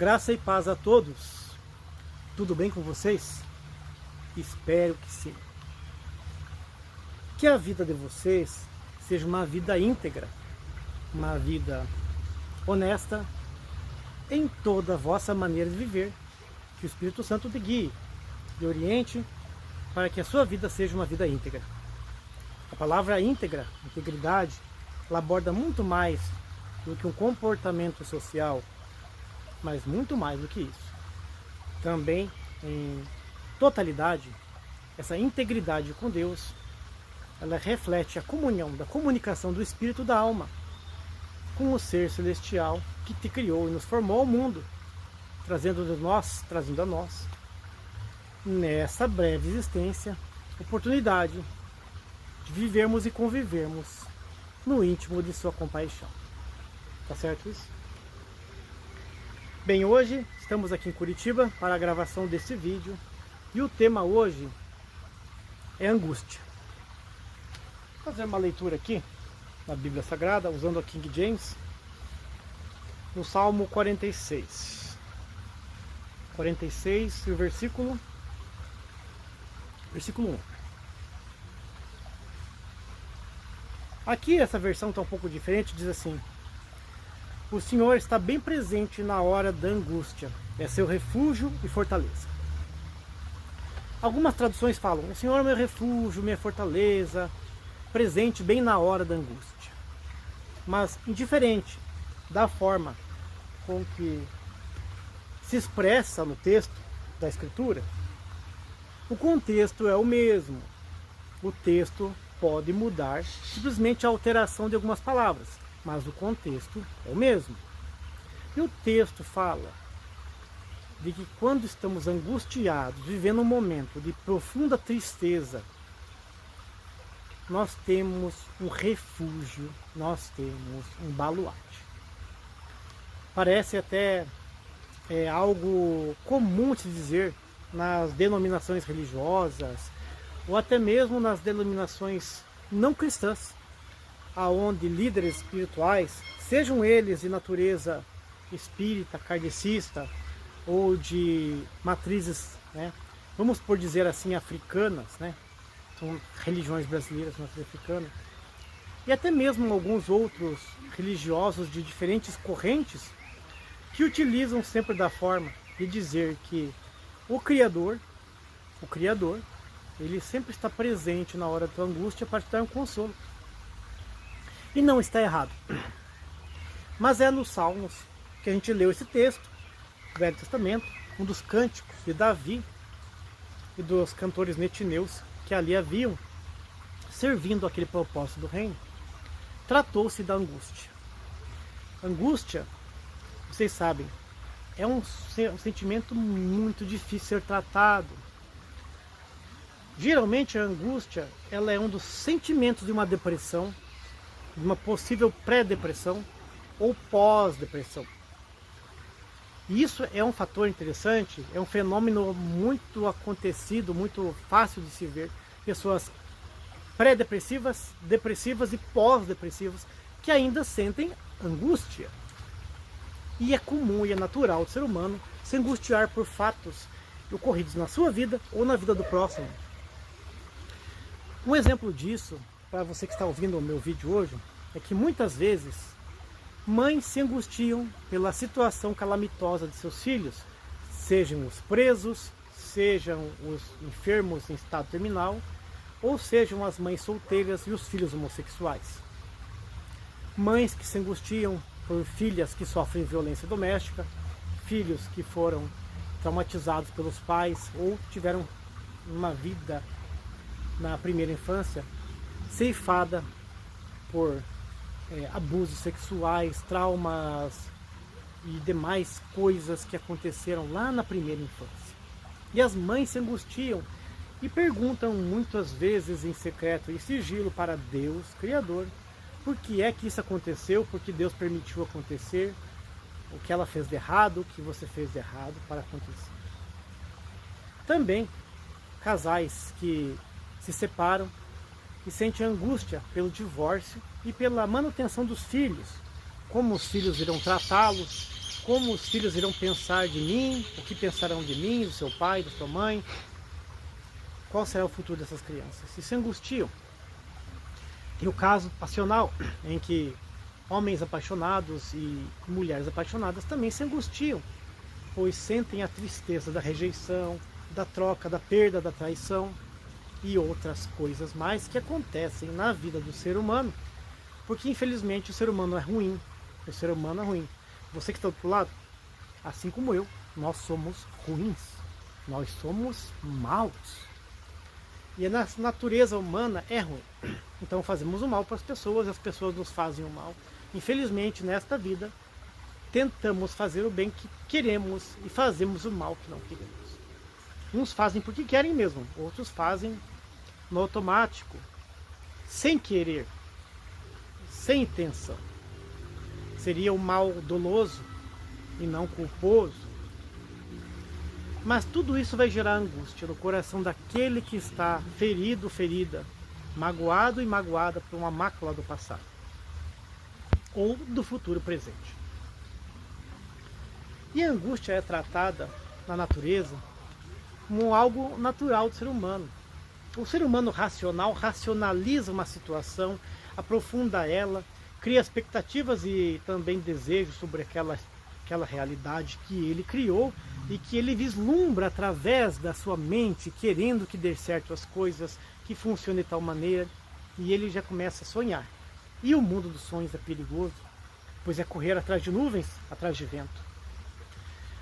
Graça e paz a todos. Tudo bem com vocês? Espero que sim. Que a vida de vocês seja uma vida íntegra, uma vida honesta em toda a vossa maneira de viver. Que o Espírito Santo te guie, te oriente, para que a sua vida seja uma vida íntegra. A palavra íntegra, integridade, ela aborda muito mais do que um comportamento social, mas muito mais do que isso. Também, em totalidade, essa integridade com Deus, ela reflete a comunhão, da comunicação do Espírito da alma com o ser celestial que te criou e nos formou ao mundo, trazendo a nós, nessa breve existência, oportunidade de vivermos e convivermos no íntimo de sua compaixão. Tá certo isso? Bem, hoje estamos aqui em Curitiba para a gravação desse vídeo e o tema hoje é angústia. Vou fazer uma leitura aqui na Bíblia Sagrada, usando a King James, no Salmo 46. 46 e o versículo 1. Aqui essa versão está um pouco diferente, diz assim: o Senhor está bem presente na hora da angústia, é seu refúgio e fortaleza. Algumas traduções falam: o Senhor é meu refúgio, minha fortaleza, presente bem na hora da angústia. Mas indiferente da forma com que se expressa no texto da Escritura, o contexto é o mesmo. O texto pode mudar, simplesmente a alteração de algumas palavras, mas o contexto é o mesmo. E o texto fala de que quando estamos angustiados, vivendo um momento de profunda tristeza, nós temos um refúgio, nós temos um baluarte. Parece até algo comum se dizer nas denominações religiosas, ou até mesmo nas denominações não cristãs, aonde líderes espirituais, sejam eles de natureza espírita, kardecista, ou de matrizes, vamos por dizer assim, africanas, são religiões brasileiras, matriz africana, e até mesmo alguns outros religiosos de diferentes correntes, que utilizam sempre da forma de dizer que o Criador, ele sempre está presente na hora da tua angústia para te dar um consolo. E não está errado. Mas é nos Salmos que a gente leu esse texto, do Velho Testamento, um dos cânticos de Davi e dos cantores netineus que ali haviam, servindo aquele propósito do reino. Tratou-se da angústia. Angústia, vocês sabem, é um sentimento muito difícil de ser tratado. Geralmente a angústia, ela é um dos sentimentos de uma depressão, de uma possível pré-depressão ou pós-depressão. E isso é um fator interessante, é um fenômeno muito acontecido, muito fácil de se ver. Pessoas pré-depressivas, depressivas e pós-depressivas que ainda sentem angústia. E é comum e é natural do ser humano se angustiar por fatos ocorridos na sua vida ou na vida do próximo. Um exemplo disso, para você que está ouvindo o meu vídeo hoje, é que muitas vezes mães se angustiam pela situação calamitosa de seus filhos, sejam os presos, sejam os enfermos em estado terminal, ou sejam as mães solteiras e os filhos homossexuais. Mães que se angustiam por filhas que sofrem violência doméstica, filhos que foram traumatizados pelos pais ou tiveram uma vida na primeira infância ceifada por abusos sexuais, traumas e demais coisas que aconteceram lá na primeira infância. E as mães se angustiam e perguntam muitas vezes em secreto e sigilo para Deus, Criador, por que é que isso aconteceu, por que Deus permitiu acontecer, o que ela fez de errado, o que você fez de errado para acontecer. Também casais que se separam e sentem angústia pelo divórcio e pela manutenção dos filhos, como os filhos irão tratá-los, como os filhos irão pensar de mim, o que pensarão de mim, do seu pai, da sua mãe, qual será o futuro dessas crianças. E se angustiam. Tem o caso passional, em que homens apaixonados e mulheres apaixonadas também se angustiam, pois sentem a tristeza da rejeição, da troca, da perda, da traição e outras coisas mais que acontecem na vida do ser humano, porque infelizmente o ser humano é ruim, o ser humano é ruim. Você que está do outro lado, assim como eu, nós somos ruins, nós somos maus. E a natureza humana é ruim. Então fazemos o mal para as pessoas, as pessoas nos fazem o mal. Infelizmente, nesta vida, tentamos fazer o bem que queremos e fazemos o mal que não queremos. Uns fazem porque querem mesmo, outros fazem no automático, sem querer, sem intenção. Seria o mal doloso e não culposo. Mas tudo isso vai gerar angústia no coração daquele que está ferido, ferida, magoado e magoada por uma mácula do passado ou do futuro presente. E a angústia é tratada na natureza como algo natural do ser humano. O ser humano racional racionaliza uma situação, aprofunda ela, cria expectativas e também desejos sobre aquela realidade que ele criou e que ele vislumbra através da sua mente, querendo que dê certo as coisas, que funcione de tal maneira, e ele já começa a sonhar. E o mundo dos sonhos é perigoso, pois é correr atrás de nuvens, atrás de vento.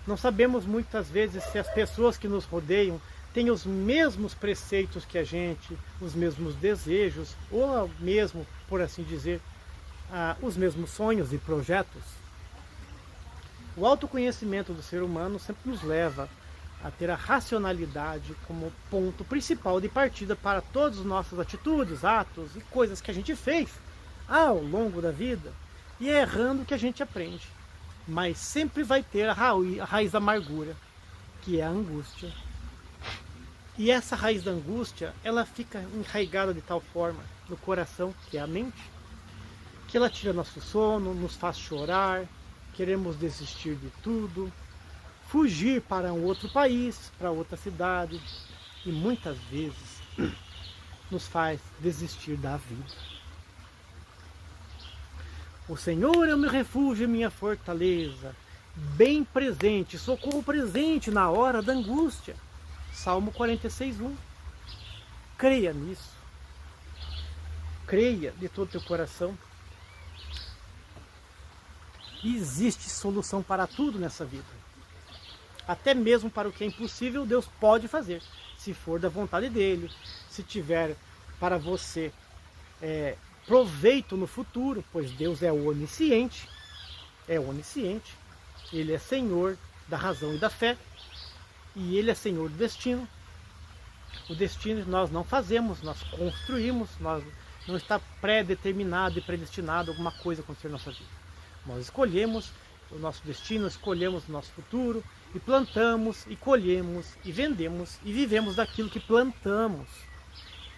Não sabemos muitas vezes se as pessoas que nos rodeiam têm os mesmos preceitos que a gente, os mesmos desejos, ou mesmo, por assim dizer, os mesmos sonhos e projetos. O autoconhecimento do ser humano sempre nos leva a ter a racionalidade como ponto principal de partida para todas as nossas atitudes, atos e coisas que a gente fez ao longo da vida. E é errando que a gente aprende. Mas sempre vai ter a raiz da amargura, que é a angústia. E essa raiz da angústia, ela fica enraizada de tal forma no coração, que é a mente, que ela tira nosso sono, nos faz chorar, queremos desistir de tudo, fugir para um outro país, para outra cidade, e muitas vezes nos faz desistir da vida. O Senhor é o meu refúgio e minha fortaleza, bem presente, socorro presente na hora da angústia. Salmo 46:1. Creia nisso. Creia de todo o teu coração. Existe solução para tudo nessa vida. Até mesmo para o que é impossível, Deus pode fazer, se for da vontade dele, se tiver para você proveito no futuro, pois Deus é onisciente, Ele é Senhor da razão e da fé, e Ele é Senhor do destino. O destino nós não fazemos, nós construímos, não está pré-determinado e predestinado alguma coisa acontecer na nossa vida. Nós escolhemos o nosso destino, escolhemos o nosso futuro, e plantamos, e colhemos, e vendemos, e vivemos daquilo que plantamos.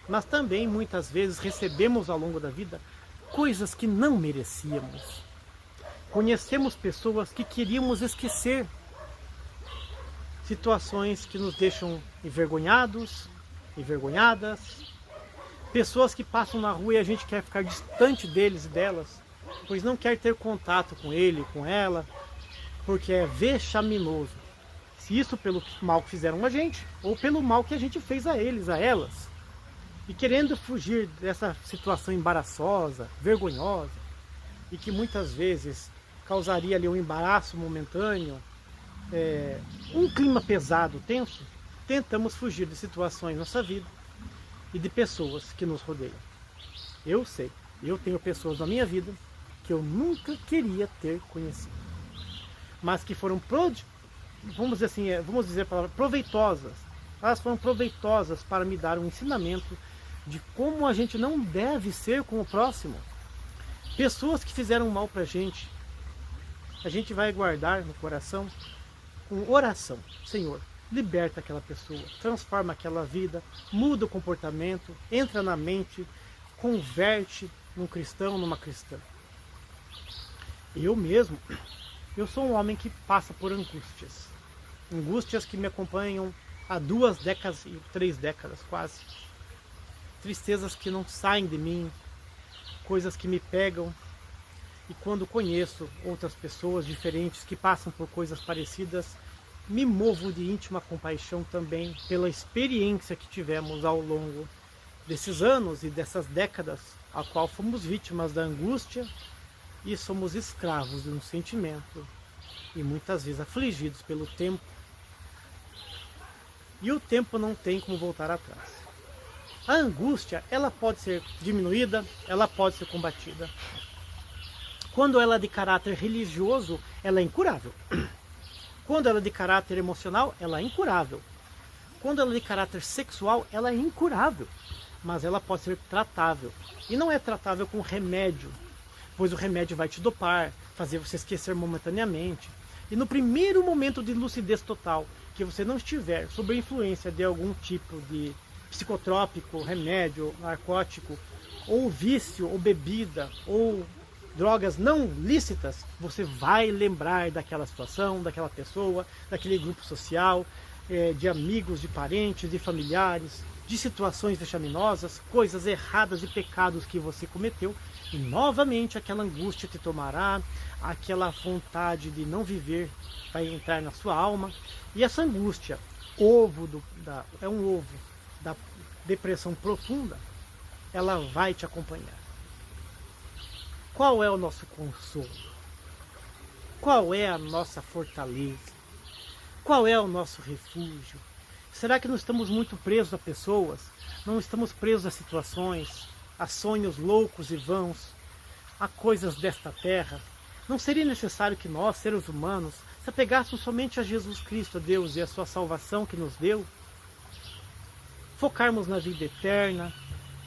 Mas também, muitas vezes, recebemos ao longo da vida coisas que não merecíamos. Conhecemos pessoas que queríamos esquecer, situações que nos deixam envergonhados, envergonhadas, pessoas que passam na rua e a gente quer ficar distante deles e delas, pois não quer ter contato com ele, com ela, porque é vexaminoso. Se isso pelo mal que fizeram a gente, ou pelo mal que a gente fez a eles, a elas. E querendo fugir dessa situação embaraçosa, vergonhosa, e que muitas vezes causaria ali um embaraço momentâneo, um clima pesado, tenso, tentamos fugir de situações na nossa vida e de pessoas que nos rodeiam. Eu sei, eu tenho pessoas na minha vida que eu nunca queria ter conhecido, mas que foram, vamos dizer a palavra, proveitosas. Elas foram proveitosas para me dar um ensinamento de como a gente não deve ser com o próximo. Pessoas que fizeram mal para a gente vai guardar no coração com oração. Senhor, liberta aquela pessoa, transforma aquela vida, muda o comportamento, entra na mente, converte num cristão, numa cristã. Eu eu sou um homem que passa por angústias. Angústias que me acompanham há 2 décadas e 3 décadas quase. Tristezas que não saem de mim, coisas que me pegam. E quando conheço outras pessoas diferentes que passam por coisas parecidas, me movo de íntima compaixão também pela experiência que tivemos ao longo desses anos e dessas décadas, a qual fomos vítimas da angústia e somos escravos de um sentimento e muitas vezes afligidos pelo tempo. E o tempo não tem como voltar atrás. A angústia, ela pode ser diminuída, ela pode ser combatida. Quando ela é de caráter religioso, ela é incurável. Quando ela é de caráter emocional, ela é incurável. Quando ela é de caráter sexual, ela é incurável. Mas ela pode ser tratável. E não é tratável com remédio, pois o remédio vai te dopar, fazer você esquecer momentaneamente. E no primeiro momento de lucidez total, que você não estiver sob a influência de algum tipo de psicotrópico, remédio, narcótico, ou vício, ou bebida, ou drogas não lícitas, você vai lembrar daquela situação, daquela pessoa, daquele grupo social, de amigos, de parentes, de familiares, de situações vexaminosas, coisas erradas e pecados que você cometeu, e novamente aquela angústia te tomará, aquela vontade de não viver vai entrar na sua alma, e essa angústia, é um ovo da depressão profunda, ela vai te acompanhar. Qual é o nosso consolo? Qual é a nossa fortaleza? Qual é o nosso refúgio? Será que não estamos muito presos a pessoas? Não estamos presos a situações, a sonhos loucos e vãos, a coisas desta terra? Não seria necessário que nós, seres humanos, se apegássemos somente a Jesus Cristo, a Deus e a sua salvação que nos deu? Focarmos na vida eterna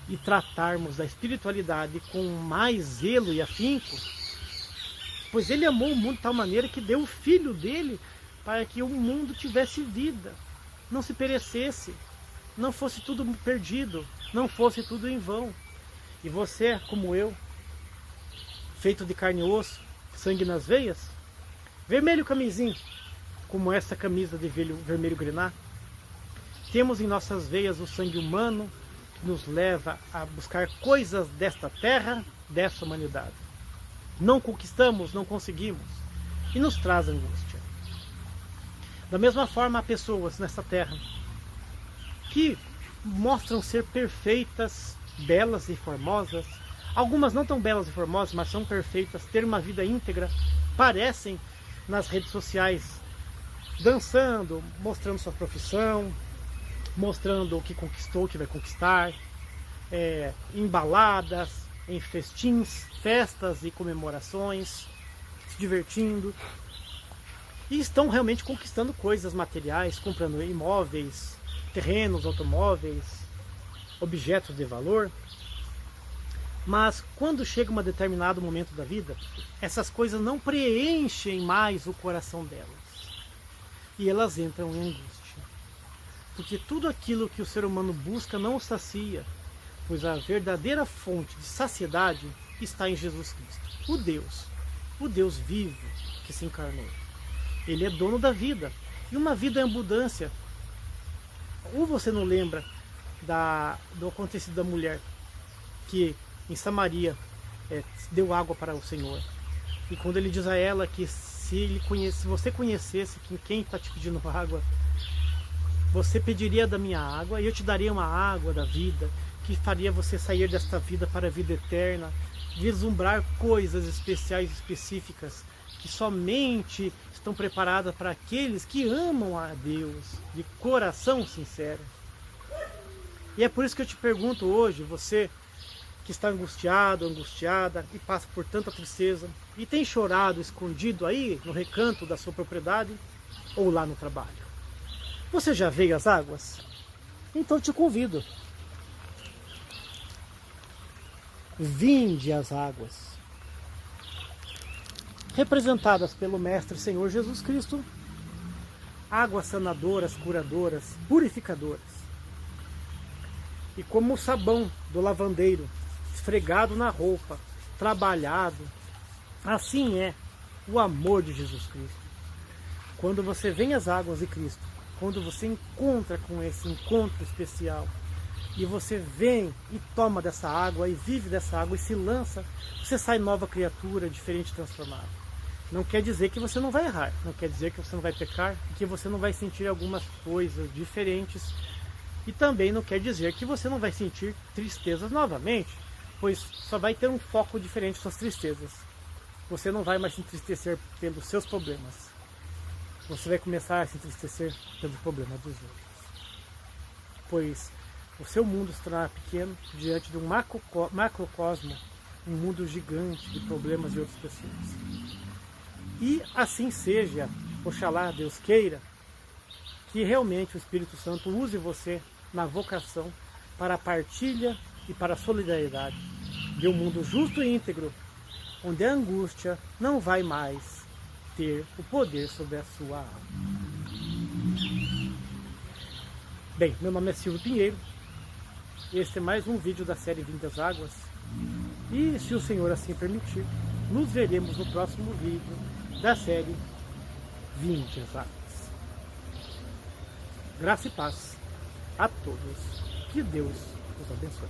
e tratarmos da espiritualidade com mais zelo e afinco, pois Ele amou o mundo de tal maneira que deu o Filho dele para que o mundo tivesse vida, não se perecesse, não fosse tudo perdido, não fosse tudo em vão. E você, como eu, feito de carne e osso, sangue nas veias, vermelho camisinho, como essa camisa de vermelho grená, temos em nossas veias o sangue humano que nos leva a buscar coisas desta terra, dessa humanidade. Não conquistamos, não conseguimos, e nos traz angústia. Da mesma forma, há pessoas nesta terra que mostram ser perfeitas, belas e formosas. Algumas não tão belas e formosas, mas são perfeitas, ter uma vida íntegra, parecem nas redes sociais dançando, mostrando sua profissão, mostrando o que conquistou, o que vai conquistar, em baladas, em festins, festas e comemorações, se divertindo. E estão realmente conquistando coisas materiais, comprando imóveis, terrenos, automóveis, objetos de valor. Mas quando chega um determinado momento da vida, essas coisas não preenchem mais o coração delas. E elas entram em angústia. Porque tudo aquilo que o ser humano busca não o sacia, pois a verdadeira fonte de saciedade está em Jesus Cristo, o Deus vivo que se encarnou. Ele é dono da vida, e uma vida em abundância. Ou você não lembra do acontecido da mulher que em Samaria deu água para o Senhor, e quando ele diz a ela que se você conhecesse quem está te pedindo água, você pediria da minha água e eu te daria uma água da vida que faria você sair desta vida para a vida eterna, vislumbrar coisas especiais, específicas, que somente estão preparadas para aqueles que amam a Deus de coração sincero. E é por isso que eu te pergunto hoje, você que está angustiado, angustiada e passa por tanta tristeza e tem chorado escondido aí no recanto da sua propriedade ou lá no trabalho. Você já veio às águas? Então te convido. Vinde às águas, representadas pelo Mestre Senhor Jesus Cristo, águas sanadoras, curadoras, purificadoras. E como o sabão do lavandeiro, esfregado na roupa, trabalhado, assim é o amor de Jesus Cristo. Quando você vem às águas de Cristo, quando você encontra com esse encontro especial, e você vem e toma dessa água, e vive dessa água, e se lança, você sai nova criatura, diferente, transformada. Não quer dizer que você não vai errar, não quer dizer que você não vai pecar, e que você não vai sentir algumas coisas diferentes, e também não quer dizer que você não vai sentir tristezas novamente, pois só vai ter um foco diferente suas tristezas. Você não vai mais se entristecer pelos seus problemas. Você vai começar a se entristecer pelos problemas dos outros. Pois o seu mundo se tornará pequeno diante de um macrocosmo, um mundo gigante de problemas de outras pessoas. E assim seja, oxalá Deus queira, que realmente o Espírito Santo use você na vocação para a partilha e para a solidariedade de um mundo justo e íntegro, onde a angústia não vai mais ter o poder sobre a sua alma. Bem, meu nome é Silvio Pinheiro, este é mais um vídeo da série Vinde às Águas, e se o Senhor assim permitir, nos veremos no próximo vídeo da série Vinde às Águas. Graça e paz a todos, que Deus os abençoe.